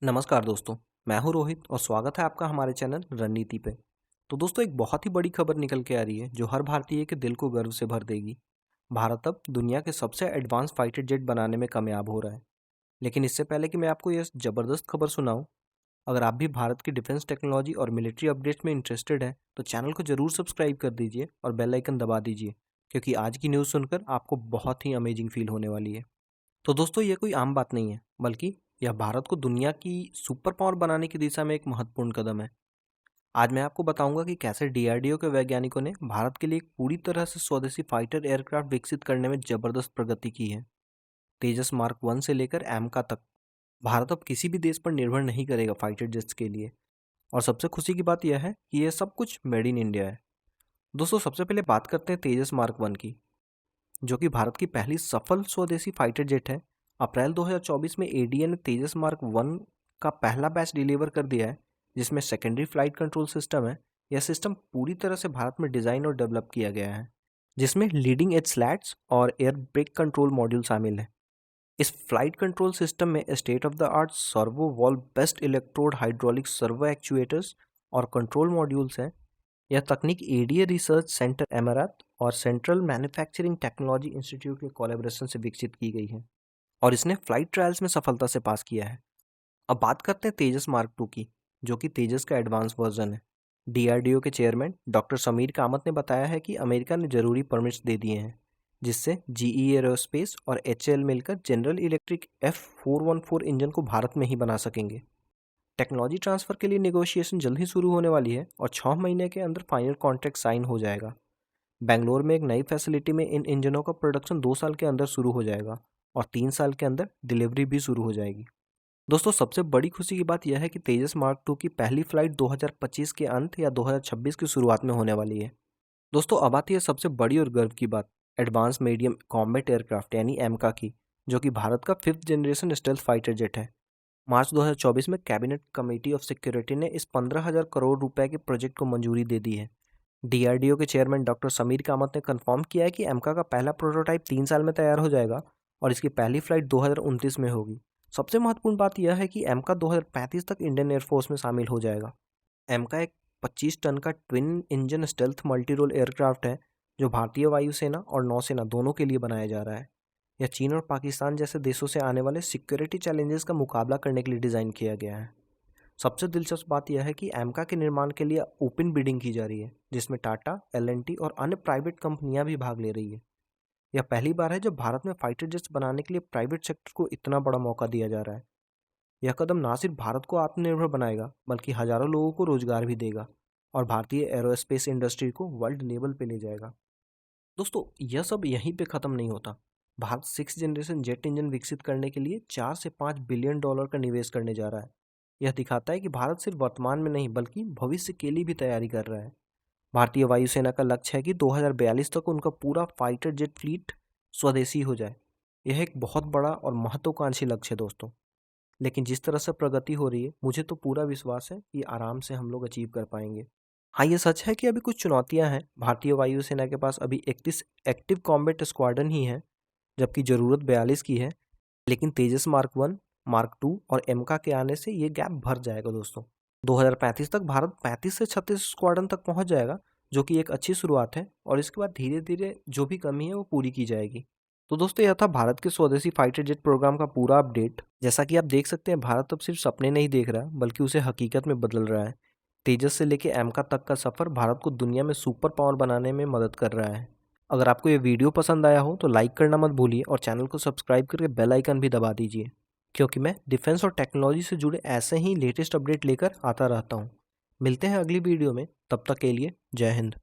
नमस्कार दोस्तों, मैं हूं रोहित और स्वागत है आपका हमारे चैनल रणनीति पे। तो दोस्तों, एक बहुत ही बड़ी खबर निकल के आ रही है जो हर भारतीय के दिल को गर्व से भर देगी। भारत अब दुनिया के सबसे एडवांस फाइटर जेट बनाने में कामयाब हो रहा है। लेकिन इससे पहले कि मैं आपको यह ज़बरदस्त खबर सुनाऊं, अगर आप भी भारत की डिफेंस टेक्नोलॉजी और मिलिट्री अपडेट्स में इंटरेस्टेड हैं तो चैनल को ज़रूर सब्सक्राइब कर दीजिए और बेल आइकन दबा दीजिए, क्योंकि आज की न्यूज़ सुनकर आपको बहुत ही अमेजिंग फील होने वाली है। तो दोस्तों, ये कोई आम बात नहीं है, बल्कि यह भारत को दुनिया की सुपर पावर बनाने की दिशा में एक महत्वपूर्ण कदम है। आज मैं आपको बताऊंगा कि कैसे डीआरडीओ के वैज्ञानिकों ने भारत के लिए एक पूरी तरह से स्वदेशी फाइटर एयरक्राफ्ट विकसित करने में जबरदस्त प्रगति की है। तेजस मार्क 1 से लेकर एमका तक भारत अब किसी भी देश पर निर्भर नहीं करेगा फाइटर जेट्स के लिए। और सबसे खुशी की बात यह है कि यह सब कुछ मेड इन इंडिया है। दोस्तों, सबसे पहले बात करते हैं तेजस मार्क 1 की, जो कि भारत की पहली सफल स्वदेशी फाइटर जेट है। अप्रैल 2024 में एडीए ने तेजस मार्क 1 का पहला बैच डिलीवर कर दिया है, जिसमें सेकेंडरी फ्लाइट कंट्रोल सिस्टम है। यह सिस्टम पूरी तरह से भारत में डिज़ाइन और डेवलप किया गया है, जिसमें लीडिंग एज स्लैट्स और एयर ब्रेक कंट्रोल मॉड्यूल शामिल है। इस फ्लाइट कंट्रोल सिस्टम में state of the art servo valve best electrode hydraulic servo actuators और कंट्रोल मॉड्यूल्स हैं। यह तकनीक एडीए रिसर्च सेंटर एमआरएथ और सेंट्रल मैन्युफैक्चरिंग टेक्नोलॉजी इंस्टीट्यूट के कोलैबोरेशन से विकसित की गई है और इसने फ्लाइट ट्रायल्स में सफलता से पास किया है। अब बात करते हैं तेजस मार्क 2 की, जो कि तेजस का एडवांस वर्जन है। डीआरडीओ के चेयरमैन डॉक्टर समीर कामत ने बताया है कि अमेरिका ने जरूरी परमिट्स दे दिए हैं, जिससे जीई एरोस्पेस और एचएएल मिलकर जनरल इलेक्ट्रिक F414 इंजन को भारत में ही बना सकेंगे। टेक्नोलॉजी ट्रांसफ़र के लिए नेगोशिएशन जल्द ही शुरू होने वाली है और 6 महीने के अंदर फाइनल कॉन्ट्रैक्ट साइन हो जाएगा। बेंगलोर में एक नई फैसिलिटी में इन इंजनों का प्रोडक्शन 2 साल के अंदर शुरू हो जाएगा और 3 साल के अंदर डिलीवरी भी शुरू हो जाएगी। दोस्तों, सबसे बड़ी खुशी की बात यह है कि तेजस मार्क 2 की पहली फ्लाइट 2025 के अंत या 2026 की शुरुआत में होने वाली है। दोस्तों, अब आती है सबसे बड़ी और गर्व की बात, एडवांस मीडियम कॉम्बैट एयरक्राफ्ट यानी एमका की, जो कि भारत का 5th generation stealth fighter jet है। मार्च 2024 में कैबिनेट कमेटी ऑफ सिक्योरिटी ने इस 15,000 करोड़ रुपए के प्रोजेक्ट को मंजूरी दे दी है। डीआरडीओ के चेयरमैन डॉक्टर समीर कामत ने कंफर्म किया है कि एमका का पहला प्रोटोटाइप 3 साल में तैयार हो जाएगा और इसकी पहली फ्लाइट 2029 में होगी। सबसे महत्वपूर्ण बात यह है कि एमका 2035 तक इंडियन एयरफोर्स में शामिल हो जाएगा। एमका एक 25 टन का twin engine stealth multi role aircraft है, जो भारतीय वायुसेना और नौसेना दोनों के लिए बनाया जा रहा है। यह चीन और पाकिस्तान जैसे देशों से आने वाले सिक्योरिटी चैलेंजेस का मुकाबला करने के लिए डिज़ाइन किया गया है। सबसे दिलचस्प बात यह है कि एमका के निर्माण के लिए ओपन बिडिंग की जा रही है, जिसमें टाटा, एल&टी और अन्य प्राइवेट कंपनियां भी भाग ले रही है। यह पहली बार है जब भारत में फाइटर जेट्स बनाने के लिए प्राइवेट सेक्टर को इतना बड़ा मौका दिया जा रहा है। यह कदम ना सिर्फ भारत को आत्मनिर्भर बनाएगा, बल्कि हजारों लोगों को रोजगार भी देगा और भारतीय एरोस्पेस इंडस्ट्री को वर्ल्ड लेवल पे ले जाएगा। दोस्तों, यह सब यहीं पे ख़त्म नहीं होता। Bharat 6th generation jet engine विकसित करने के लिए 4 से 5 बिलियन डॉलर का निवेश करने जा रहा है। यह दिखाता है कि भारत सिर्फ वर्तमान में नहीं, बल्कि भविष्य के लिए भी तैयारी कर रहा है। भारतीय वायुसेना का लक्ष्य है कि 2042 तक उनका पूरा फाइटर जेट फ्लीट स्वदेशी हो जाए। यह एक बहुत बड़ा और महत्वाकांक्षी लक्ष्य है दोस्तों, लेकिन जिस तरह से प्रगति हो रही है, मुझे तो पूरा विश्वास है कि आराम से हम लोग अचीव कर पाएंगे। हाँ, ये सच है कि अभी कुछ चुनौतियां हैं। भारतीय वायुसेना के पास अभी 31 एक्टिव कॉम्बैट स्क्वाड्रन ही है, जबकि ज़रूरत 42 की है। लेकिन तेजस मार्क 1, मार्क 2 और एमका के आने से ये गैप भर जाएगा दोस्तों। 2035 तक भारत 35 से 36 स्क्वाड्रन तक पहुंच जाएगा, जो कि एक अच्छी शुरुआत है और इसके बाद धीरे धीरे जो भी कमी है वो पूरी की जाएगी। तो दोस्तों, यह था भारत के स्वदेशी फाइटर जेट प्रोग्राम का पूरा अपडेट। जैसा कि आप देख सकते हैं, भारत अब सिर्फ सपने नहीं देख रहा, बल्कि उसे हकीकत में बदल रहा है। तेजस से लेकर एमका तक का सफ़र भारत को दुनिया में सुपर पावर बनाने में मदद कर रहा है। अगर आपको ये वीडियो पसंद आया हो तो लाइक करना मत भूलिए और चैनल को सब्सक्राइब करके बेल आइकन भी दबा दीजिए, क्योंकि मैं डिफेंस और टेक्नोलॉजी से जुड़े ऐसे ही लेटेस्ट अपडेट लेकर आता रहता हूँ। मिलते हैं अगली वीडियो में, तब तक के लिए जय हिंद।